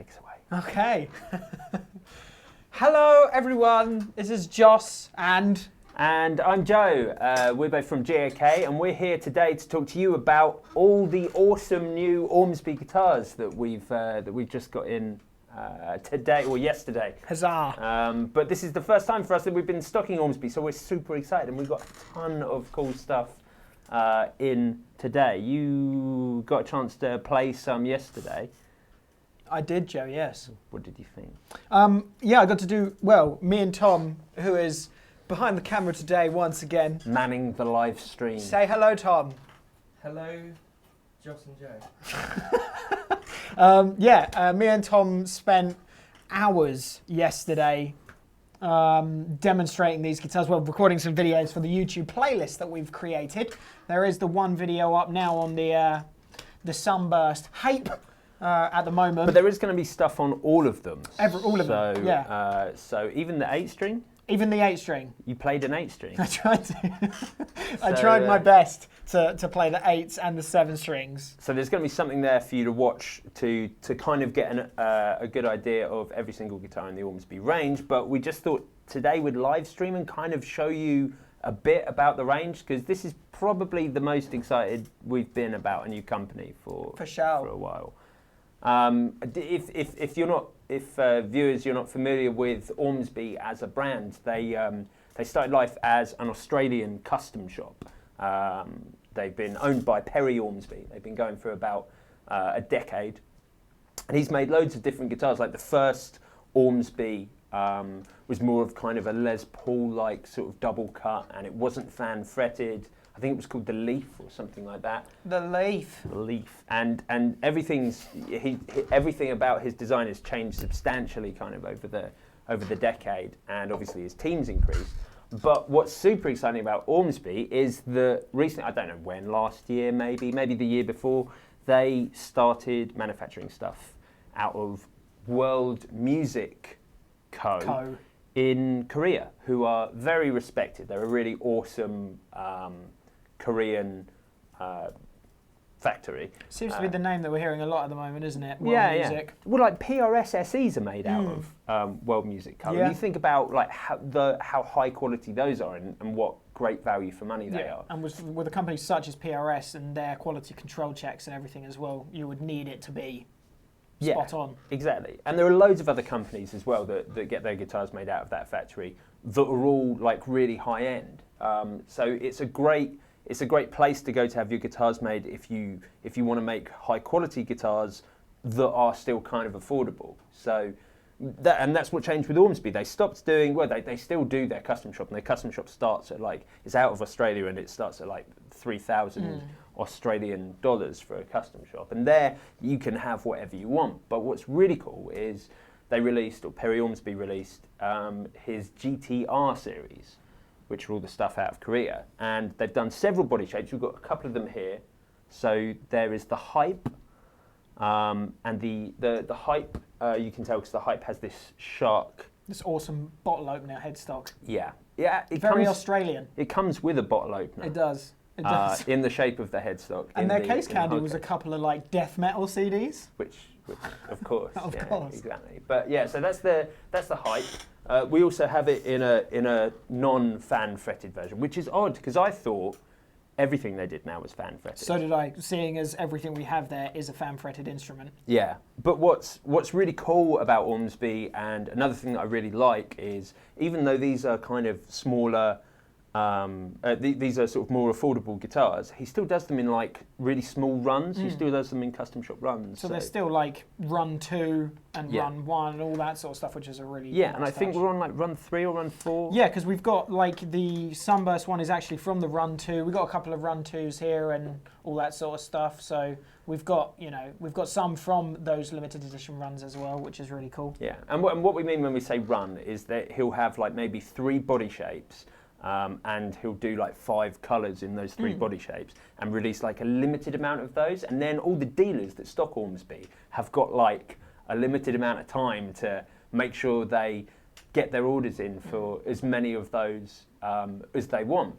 take us away. Okay. Hello, everyone. This is Joss and I'm Joe. We're both from GAK, and we're here today to talk to you about all the awesome new Ormsby guitars that we've just got in today or yesterday. Huzzah! But this is the first time for us that we've been stocking Ormsby, so we're super excited, and we've got a ton of cool stuff in today. You got a chance to play some yesterday. I did, Joe, yes. What did you think? Yeah, I got to do, well, me and Tom, who is behind the camera today once again. Manning the live stream. Say hello, Tom. Hello, Joss and Joe. Me and Tom spent hours yesterday demonstrating these guitars, well, recording some videos for the YouTube playlist that we've created. There is the one video up now on the Sunburst Hape at the moment. But there is going to be stuff on all of them. All of them, yeah. So even the 8-string? Even the 8-string. You played an 8-string. I tried to. I tried my best to play the 8s and the 7 strings. So there's going to be something there for you to watch to kind of get a good idea of every single guitar in the Ormsby range. But we just thought today we'd live stream and kind of show you a bit about the range, because this is probably the most excited we've been about a new company for a while. If viewers you're not familiar with Ormsby as a brand, they started life as an Australian custom shop. They've been owned by Perry Ormsby. They've been going for about a decade, and he's made loads of different guitars. Like the first Ormsby was more of kind of a Les Paul-like sort of double cut, and it wasn't fan fretted. I think it was called the Leaf or something like that. The Leaf. The Leaf, and everything about his design has changed substantially, kind of over the decade, and obviously his team's increased. But what's super exciting about Ormsby is that recently, I don't know when, last year maybe the year before, they started manufacturing stuff out of World Music Co. in Korea, who are very respected. They're a really awesome Korean factory. Seems to be the name that we're hearing a lot at the moment, isn't it? World Music. Yeah. Well, like PRS SEs are made out of World Music Co. Yeah. And you think about like how high quality those are and what great value for money they are. And with a company such as PRS and their quality control checks and everything as well, you would need it to be spot on. Exactly. And there are loads of other companies as well that get their guitars made out of that factory that are all like really high end. So it's a great place to go to have your guitars made if you want to make high quality guitars that are still kind of affordable. So that's what changed with Ormsby. They stopped doing, well, they still do their custom shop, and their custom shop starts at it's out of Australia, and it starts at like 3,000 Australian dollars for a custom shop. And there you can have whatever you want. But what's really cool is Perry Ormsby released his GTR series, which are all the stuff out of Korea. And they've done several body shapes. We've got a couple of them here. So there is the Hype, and the Hype, you can tell because the Hype has this shark. This awesome bottle opener headstock. Yeah. Very Australian. It comes with a bottle opener. It does. It does. In the shape of the headstock. And their case candy was a couple of like death metal CDs. Which of course. Of course. Exactly. But yeah, so that's the Hype. We also have it in a non-fan fretted version, which is odd because I thought everything they did now was fan fretted. So did I, seeing as everything we have there is a fan fretted instrument. Yeah, but what's really cool about Ormsby, and another thing that I really like, is even though these are kind of smaller, these are sort of more affordable guitars, he still does them in like really small runs. He still does them in custom shop runs. So they're still like run 2 and run 1 and all that sort of stuff, which is a really nice and I think we're on like run 3 or run 4. Yeah, because we've got like the Sunburst one is actually from the run 2. We've got a couple of run 2s here and all that sort of stuff. So we've got some from those limited edition runs as well, which is really cool. Yeah, and what we mean when we say run is that he'll have like maybe 3 body shapes. And he'll do like 5 colours in those 3 body shapes and release like a limited amount of those. And then all the dealers that stock Ormsby have got like a limited amount of time to make sure they get their orders in for as many of those as they want.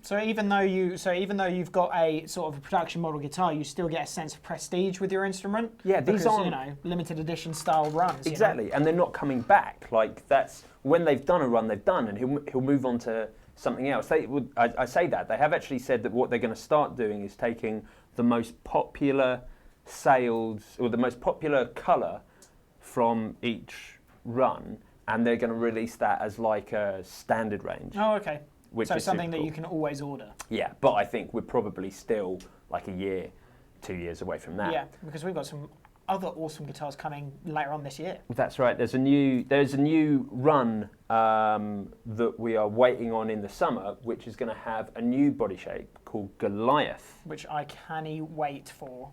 So even though you've got a sort of a production model guitar, you still get a sense of prestige with your instrument. Yeah, these because, aren't limited edition style runs. exactly, and they're not coming back. Like that's when they've done a run, they've done, and he'll move on to something else. I say that they have actually said that what they're going to start doing is taking the most popular sales or the most popular colour from each run, and they're going to release that as like a standard range. Oh, okay. Which So is something super that you cool. can always order. Yeah, but I think we're probably still like a year, 2 years away from that. Yeah, because we've got some other awesome guitars coming later on this year. That's right. There's a new run that we are waiting on in the summer, which is going to have a new body shape called Goliath. Which I can't wait for.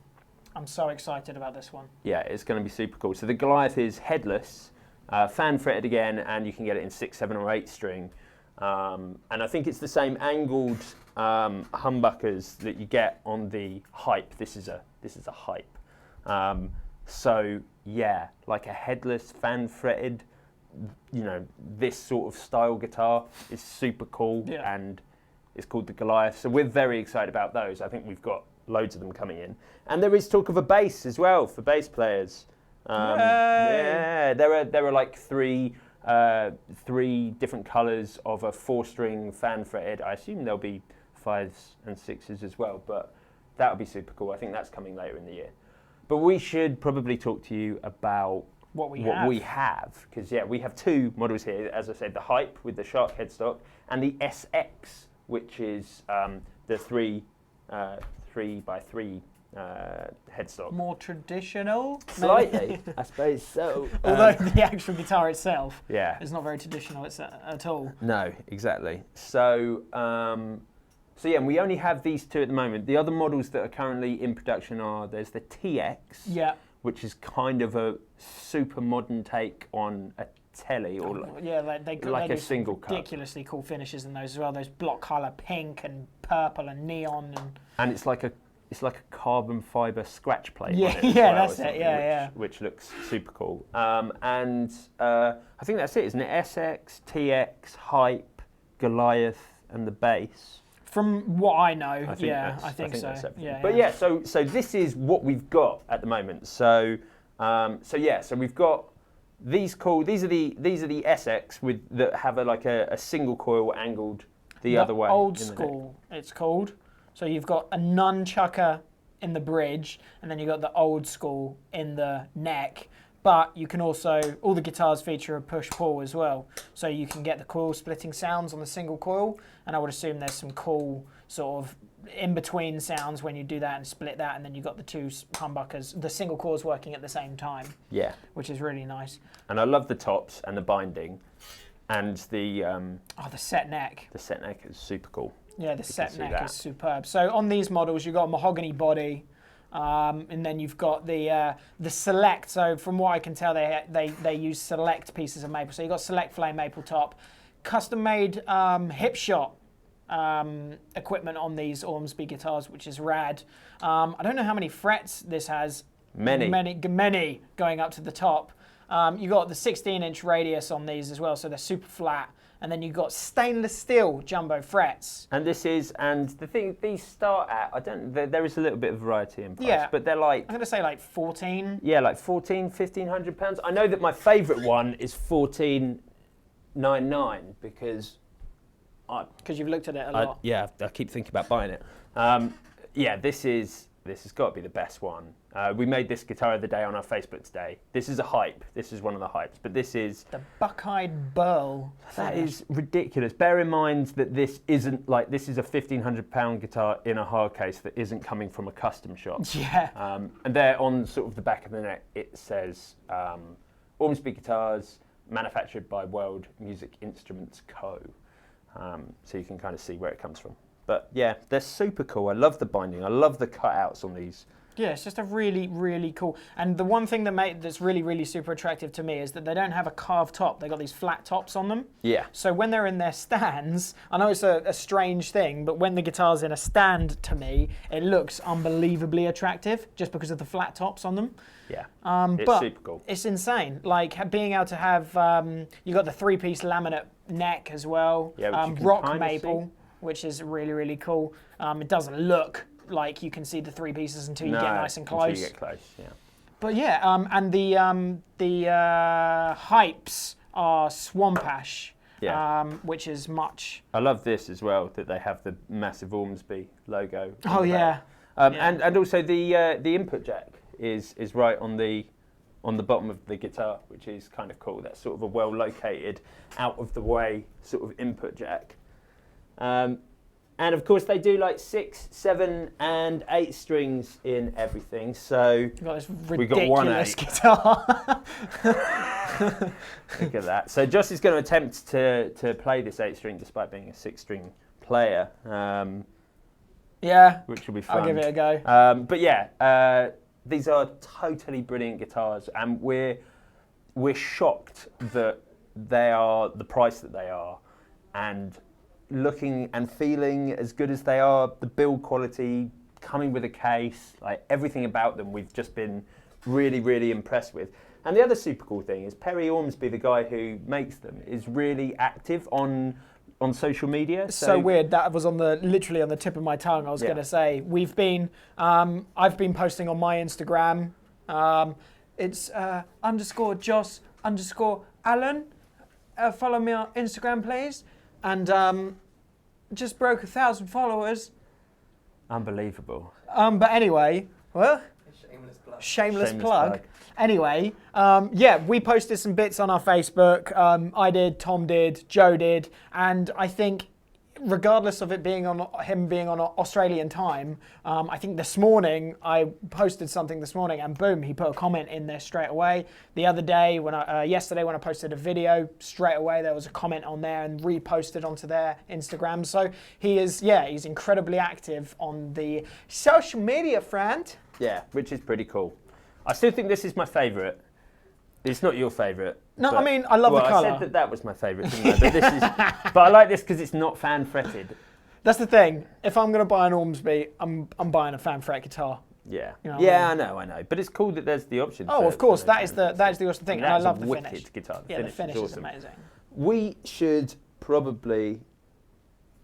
I'm so excited about this one. Yeah, it's going to be super cool. So the Goliath is headless, fan fretted again, and you can get it in 6, 7, or 8 string. And I think it's the same angled humbuckers that you get on the Hype. This is a Hype. So yeah, like a headless fan fretted, this sort of style guitar is super cool, and it's called the Goliath. So we're very excited about those. I think we've got loads of them coming in, and there is talk of a bass as well for bass players. Yeah, there are like three different colours of a 4-string fan fretted. I assume there'll be 5s and 6s as well, but that would be super cool. I think that's coming later in the year. But we should probably talk to you about what we have, because we have 2 models here. As I said, the Hype with the shark headstock, and the SX, which is the 3x3 headstock. More traditional? Slightly, I suppose so. Although the actual guitar itself is not very traditional at all. No, exactly. So, and we only have these 2 at the moment. The other models that are currently in production there's the TX, which is kind of a super modern take on a telly, or like a single cut. Ridiculously cool finishes in those as well. Those block colour pink and purple and neon, and it's like a carbon fibre scratch plate. Yeah, on it as yeah, well, that's it. Which looks super cool. And I think that's it, isn't it? SX, TX, Hype, Goliath, and the bass. From what I know, I think so. That's yeah. But so this is what we've got at the moment. So we've got these cool. These are the SX that have a single coil angled the other way. Old school, it's called. So you've got a nunchucker in the bridge, and then you've got the old school in the neck. But you can also, all the guitars feature a push-pull as well. So you can get the coil splitting sounds on the single coil, and I would assume there's some cool sort of in-between sounds when you do that and split that, and then you've got the 2 humbuckers, the single coils working at the same time. Yeah. Which is really nice. And I love the tops and the binding, and the... the set neck. The set neck is super cool. Yeah, the set neck is superb. So on these models, you've got a mahogany body, and then you've got the select. So from what I can tell, they use select pieces of maple. So you've got select flame maple top, custom made hip shot equipment on these Ormsby guitars, which is rad. I don't know how many frets this has. Many going up to the top. You've got the 16-inch radius on these as well, so they're super flat. And then you've got stainless steel jumbo frets. And the thing, these start at, there is a little bit of variety in price, but they're like... I'm going to say like 14. Yeah, like 14, 1,500 pounds. I know that my favourite one is 14.99 because... Because you've looked at it a lot. I keep thinking about buying it. This has got to be the best one. We made this guitar the day on our Facebook today. This is a Hype. This is one of the Hypes, but this is... The Buckeyed Burl. That is ridiculous. Bear in mind that this isn't this is a £1,500 guitar in a hard case that isn't coming from a custom shop. Yeah. And there on sort of the back of the neck, it says Ormsby Guitars, manufactured by World Music Instruments Co. So you can kind of see where it comes from. But yeah, they're super cool. I love the binding. I love the cutouts on these. Yeah, it's just a really, really cool. And the one thing that's really, really super attractive to me is that they don't have a carved top. They've got these flat tops on them. Yeah. So when they're in their stands, I know it's a strange thing, but when the guitar's in a stand, to me, it looks unbelievably attractive just because of the flat tops on them. Yeah, it's super cool. It's insane. Like being able to have, you got the 3-piece laminate neck as well. Yeah, which you can rock kind of maple. see. which is really, really cool. It doesn't look like you can see the 3 pieces until you get nice and close. Until you get close, yeah. But yeah, and the hypes are Swamp Ash, which is much. I love this as well, that they have the massive Ormsby logo. Oh yeah. And also the input jack is right on the bottom of the guitar, which is kind of cool. That's sort of a well located, out of the way sort of input jack. And of course they do like 6, 7, and 8 strings in everything. So you've got this ridiculous guitar. Look at that. So Joss is going to attempt to play this 8-string despite being a 6-string player. Yeah, which will be fun. I'll give it a go. But yeah, these are totally brilliant guitars, and we're shocked that they are the price that they are, and looking and feeling as good as they are. The build quality, coming with a case, like everything about them, we've just been really, really impressed with. And the other super cool thing is Perry Ormsby, the guy who makes them, is really active on social media. So weird. That was literally on the tip of my tongue. I was going to say I've been posting on my Instagram. It's _Joss_Allen. Follow me on Instagram, please. And just broke 1,000 followers. Unbelievable. But anyway, well, shameless plug. Anyway, yeah, we posted some bits on our Facebook. I did, Tom did, Joe did, and I think regardless of it being on him being on Australian time, I think this morning I posted something this morning, and boom, he put a comment in there straight away. The other day, yesterday when I posted a video, straight away there was a comment on there and reposted onto their Instagram. So he's incredibly active on the social media front. Yeah, which is pretty cool. I still think this is my favourite. It's not your favourite. No, I mean, I love the colour. I said that was my favourite, didn't I? But this is, but I like this because it's not fan fretted. That's the thing. If I'm going to buy an Ormsby, I'm buying a fan fret guitar. Yeah. You know I know. But it's cool that there's the option. Oh, of course, that is the awesome thing. And I love the finish. Guitar. The finish is awesome. amazing. We should probably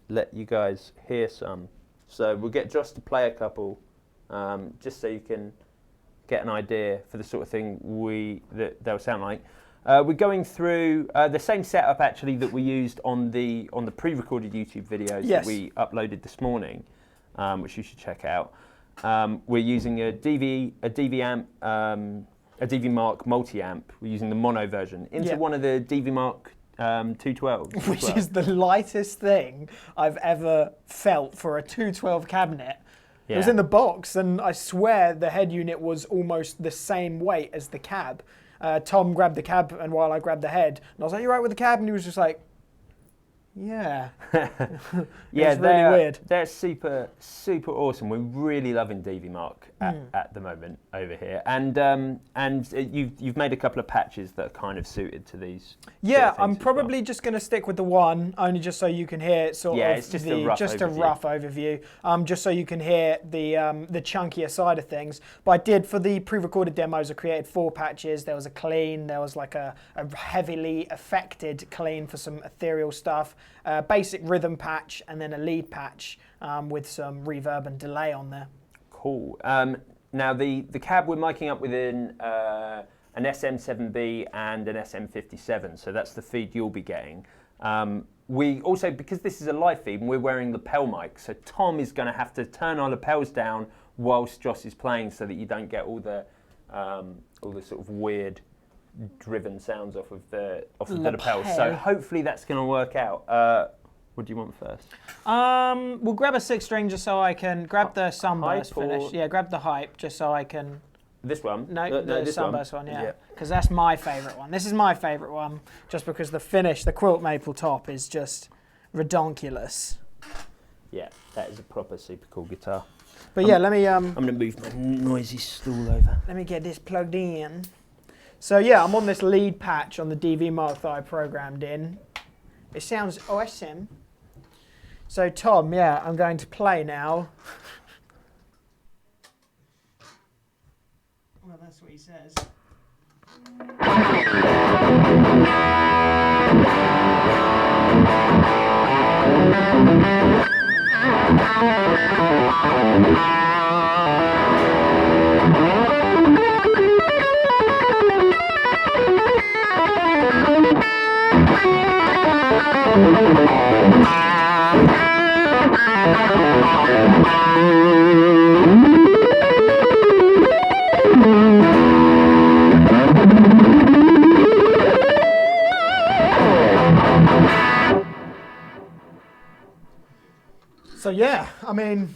let you guys hear some. So we'll get Josh to play a couple, just so you can get an idea for the sort of thing that they'll sound like. We're going through the same setup actually that we used on the pre-recorded YouTube videos that we uploaded this morning, which you should check out. We're using a DV amp, a DV Mark multi-amp. We're using the mono version into one of the DV Mark 212s, which is the lightest thing I've ever felt for a 212 cabinet. It was in the box, and I swear the head unit was almost the same weight as the cab. Tom grabbed the cab, and while I grabbed the head, and I was like, "You right with the cab?" And he was just like, "Yeah." Yeah, it's really weird. They're super, super awesome. We're really loving DV Mark at the moment over here, and you've made a couple of patches that are kind of suited to these. Yeah, I'm probably just going to stick with the one, only just so you can hear it it's just a rough overview, just so you can hear the chunkier side of things. But I did, for the pre-recorded demos, I created 4 patches. There was a clean, there was like a heavily affected clean for some ethereal stuff, basic rhythm patch, and then a lead patch with some reverb and delay on there. Cool. Now the cab we're miking up within an SM7B and an SM57, so that's the feed you'll be getting. We also, because this is a live feed, we're wearing lapel mic, so Tom is going to have to turn our lapels down whilst Joss is playing, so that you don't get all the sort of weird driven sounds off of the lapels. So hopefully that's going to work out. What do you want first? We'll grab a 6-string just so I can grab the sunburst finish. Yeah, grab the hype just so I can. This one? No, the sunburst one, yeah. Because that's my favourite one. This is my favourite one, just because the finish, the quilt maple top, is just redonkulous. Yeah, that is a proper super cool guitar. But yeah, let me. I'm going to move my noisy stool over. Let me get this plugged in. So yeah, I'm on this lead patch on the DV Mark that I programmed in. It sounds awesome. So Tom, yeah, I'm going to play now. Well, that's what he says. So yeah, I mean,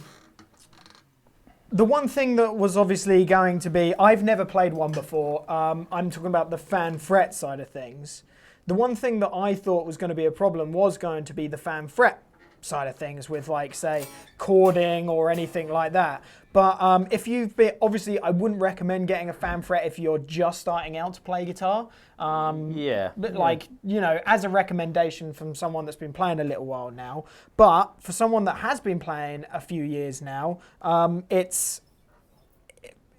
the one thing that was obviously going to be, I've never played one before. I'm talking about the fan fret side of things. The one thing that I thought was going to be a problem was going to be the fan fret side of things with, like, say, chording or anything like that. But if you've been, obviously, I wouldn't recommend getting a fan fret if you're just starting out to play guitar. But like, you know, as a recommendation from someone that's been playing a little while now. But for someone that has been playing a few years now, it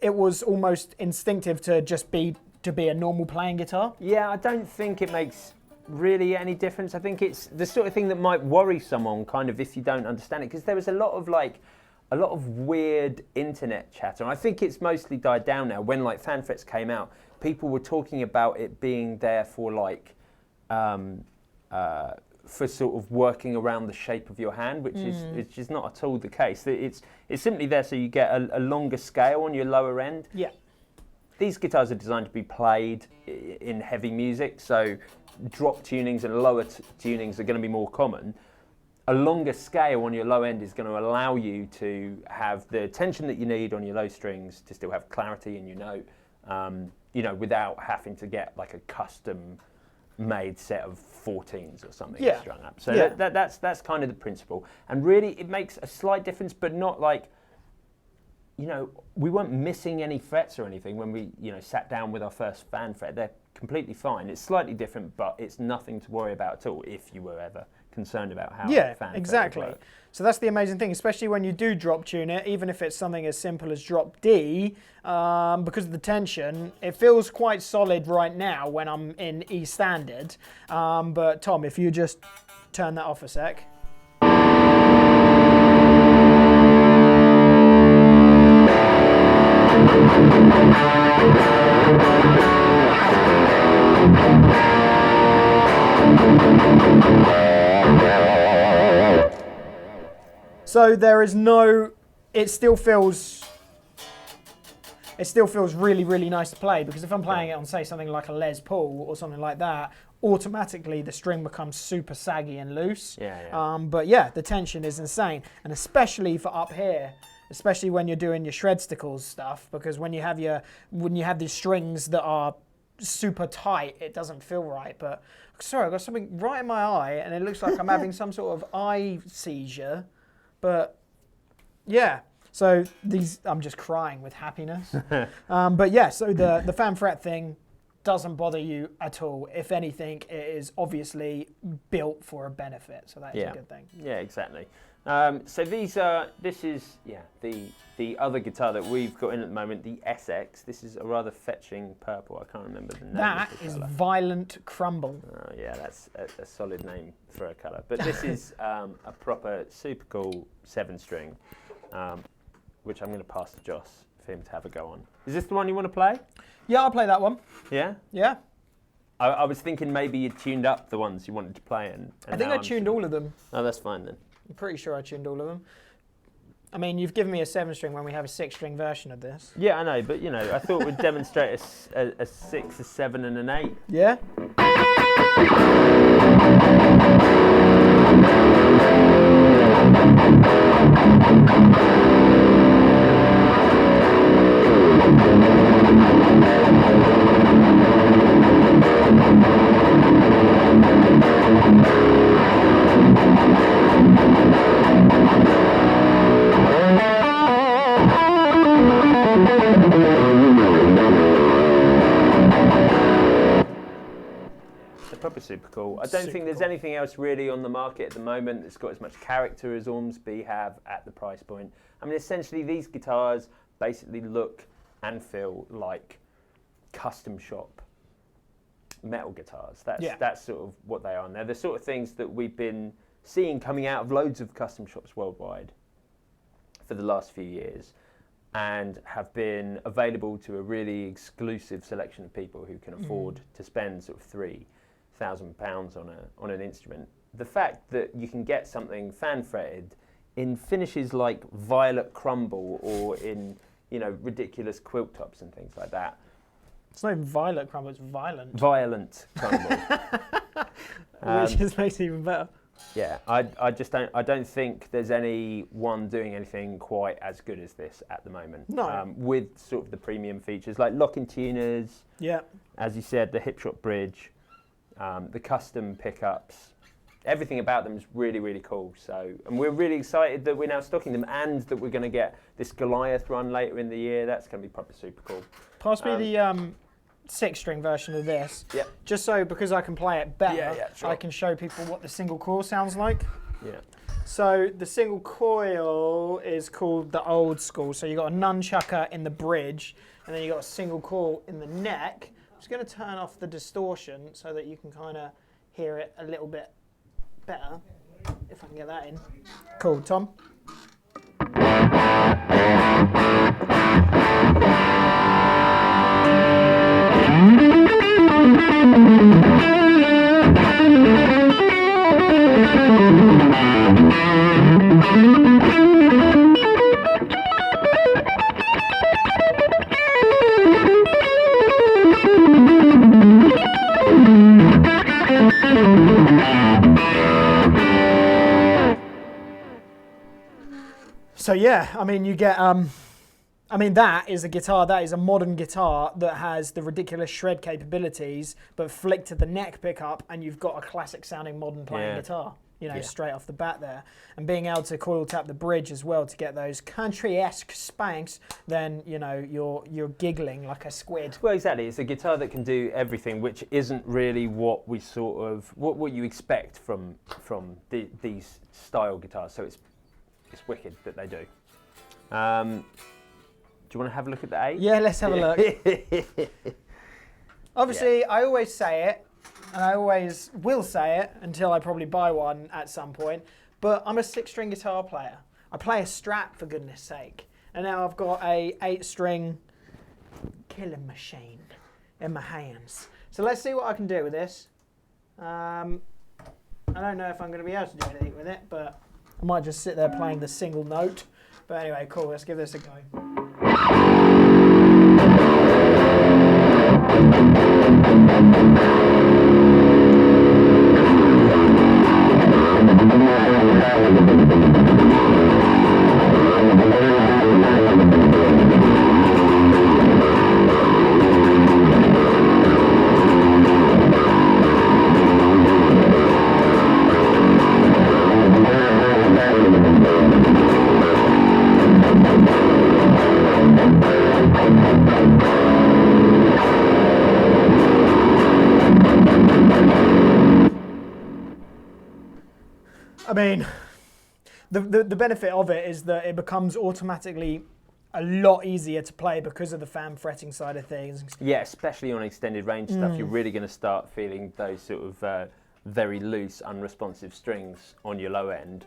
was almost instinctive to just be a normal playing guitar. Yeah, I don't think it makes really any difference. I think it's the sort of thing that might worry someone kind of if you don't understand it, because there was a lot of weird internet chatter, and I think it's mostly died down now. When like fan frets came out, people were talking about it being there for like for sort of working around the shape of your hand, which is not at all the case. It's simply there so you get a longer scale on your lower end. Yeah. These guitars are designed to be played in heavy music, so drop tunings and lower tunings are going to be more common. A longer scale on your low end is going to allow you to have the tension that you need on your low strings to still have clarity in your note, you know, without having to get like a custom made set of 14s or something strung up. So that's kind of the principle. And really it makes a slight difference, but not like, you know, we weren't missing any frets or anything when we, you know, sat down with our first fan fret. They're completely fine. It's slightly different, but it's nothing to worry about at all if you were ever concerned about how fan fret exactly. would work. So that's the amazing thing, especially when you do drop tune it, even if it's something as simple as drop D, because of the tension, it feels quite solid right now when I'm in E standard. But Tom, if you just turn that off a sec. So there is no, it still feels really, really nice to play, because if I'm playing it on, say, something like a Les Paul or something like that, automatically the string becomes super saggy and loose. But yeah, the tension is insane, and especially for up here, especially when you're doing your shredsticles stuff, because when you have these strings that are super tight, it doesn't feel right. But sorry, I've got something right in my eye, and it looks like I'm having some sort of eye seizure. But yeah, so I'm just crying with happiness. But yeah, so the fan fret thing doesn't bother you at all. If anything, it is obviously built for a benefit, so that is a good thing. Yeah, exactly. So this is the other guitar that we've got in at the moment, the SX. This is a rather fetching purple. I can't remember the name. That of the is colour. Violent Crumble. Oh yeah, that's a solid name for a colour. But this is a proper super cool 7-string, which I'm going to pass to Joss for him to have a go on. Is this the one you want to play? Yeah, I'll play that one. Yeah? Yeah. I was thinking maybe you tuned up the ones you wanted to play. And I think I tuned all of them. Oh, that's fine then. I'm pretty sure I tuned all of them. I mean, you've given me a 7-string when we have a 6-string version of this. Yeah, I know, but you know, I thought we'd demonstrate a 6, a 7, and an 8. Yeah? Proper super cool. I don't think there's anything else really on the market at the moment that's got as much character as Ormsby have at the price point. I mean, essentially these guitars basically look and feel like custom shop metal guitars. That's sort of what they are. And they're the sort of things that we've been seeing coming out of loads of custom shops worldwide for the last few years, and have been available to a really exclusive selection of people who can afford to spend sort of £3,000 on an instrument the fact that you can get something fan-fretted in finishes like violet crumble or in, you know, ridiculous quilt tops and things like that. It's not even violet crumble, it's violent. Violent crumble. Which just makes it even better. Yeah, I just don't think there's anyone doing anything quite as good as this at the moment. No. With sort of the premium features like locking tuners, Yeah. as you said, the hip shot bridge, the custom pickups. Everything about them is really, really cool. So, and we're really excited that we're now stocking them and that we're going to get this Goliath run later in the year. That's going to be proper super cool. Pass me the 6-string version of this. Yeah. Just so, because I can play it better, Yeah, sure. I can show people what the single coil sounds like. Yeah. So the single coil is called the old school. So you got a nunchucker in the bridge, and then you got a single coil in the neck. I'm just going to turn off the distortion so that you can kind of hear it a little bit better, if I can get that in. Cool, Tom. So yeah, I mean, you get, I mean, that is a guitar, that is a modern guitar that has the ridiculous shred capabilities, but flick to the neck pickup, and you've got a classic sounding modern playing guitar, you know, straight off the bat there. And being able to coil tap the bridge as well to get those country-esque spanks, then, you know, you're giggling like a squid. Well, exactly. It's a guitar that can do everything, which isn't really what we sort of, what you expect from these style guitars. So it's wicked that they do. Do you want to have a look at the 8? Yeah, let's have a look. Obviously, I always say it, and I always will say it until I probably buy one at some point, but I'm a 6-string guitar player. I play a Strat, for goodness sake. And now I've got a 8-string killing machine in my hands. So let's see what I can do with this. I don't know if I'm going to be able to do anything with it, but I might just sit there playing the single note. But anyway, cool, let's give this a go. I mean, the benefit of it is that it becomes automatically a lot easier to play because of the fan fretting side of things. Yeah, especially on extended range stuff, you're really going to start feeling those sort of very loose, unresponsive strings on your low end.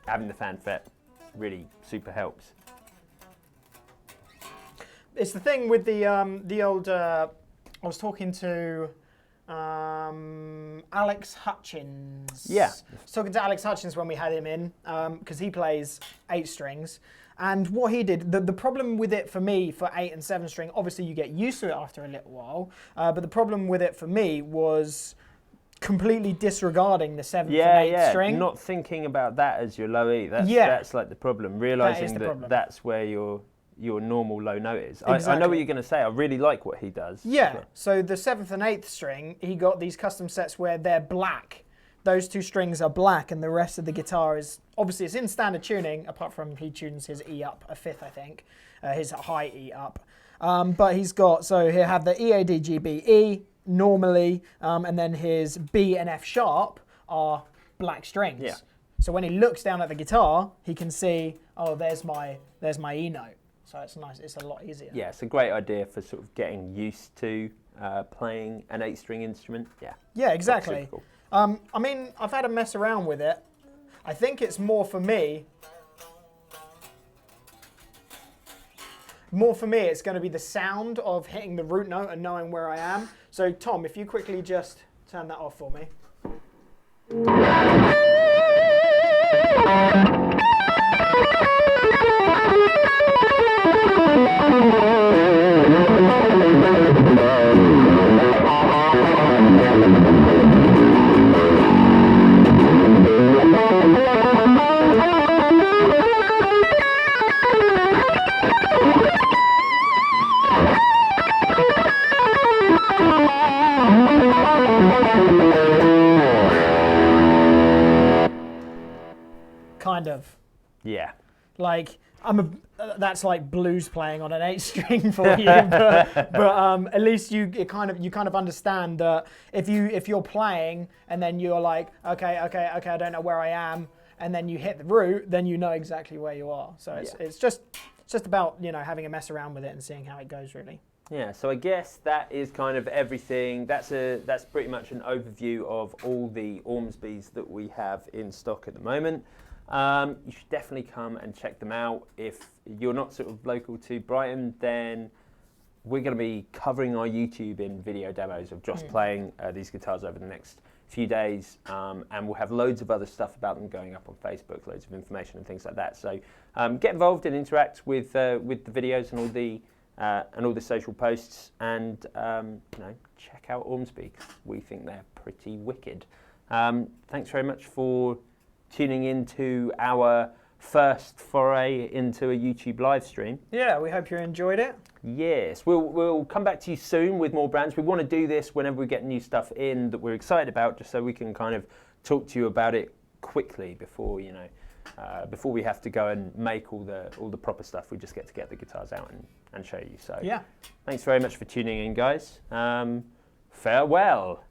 Having the fan fret really super helps. It's the thing with the old. I was talking to Alex Hutchins. Yeah. I was talking to Alex Hutchins when we had him in, because he plays 8 strings. And what he did, the problem with it for me, for 8 and 7 string, obviously you get used to it after a little while, but the problem with it for me was completely disregarding the 7th and 8th string. Not thinking about that as your low E. That's like the problem. Realising that that's where your normal low note is. Exactly. I know what you're going to say. I really like what he does. Yeah, so the 7th and 8th string, he got these custom sets where they're black. Those 2 strings are black and the rest of the guitar is, obviously it's in standard tuning, apart from he tunes his E up a 5th, I think, his high E up. But he's got, so he'll have the E, A, D, G, B, E normally, and then his B and F sharp are black strings. Yeah. So when he looks down at the guitar, he can see, oh, there's my E note. So it's nice, it's a lot easier. Yeah, it's a great idea for sort of getting used to playing an 8-string instrument. Yeah, exactly. Cool. I mean, I've had a mess around with it. I think it's more for me. It's going to be the sound of hitting the root note and knowing where I am. So Tom, if you quickly just turn that off for me. Kind of. Yeah. Like that's like blues playing on an 8-string for you, but at least you kind of understand that if you're playing and then you're like, okay, I don't know where I am, and then you hit the root, then you know exactly where you are. So it's just about, you know, having a mess around with it and seeing how it goes, really. Yeah, so I guess that is kind of everything. That's pretty much an overview of all the Ormsbys that we have in stock at the moment. You should definitely come and check them out. If you're not sort of local to Brighton, then we're going to be covering our YouTube in video demos of Joss playing these guitars over the next few days, and we'll have loads of other stuff about them going up on Facebook, loads of information and things like that. So get involved and interact with the videos and all the social posts, and you know, check out Ormsby, 'cause we think they're pretty wicked. Thanks very much for tuning into our first foray into a YouTube live stream. Yeah, we hope you enjoyed it. Yes, we'll come back to you soon with more brands. We want to do this whenever we get new stuff in that we're excited about, just so we can kind of talk to you about it quickly before, you know, before we have to go and make all the proper stuff. We just get to get the guitars out and show you. So yeah, thanks very much for tuning in, guys. Farewell.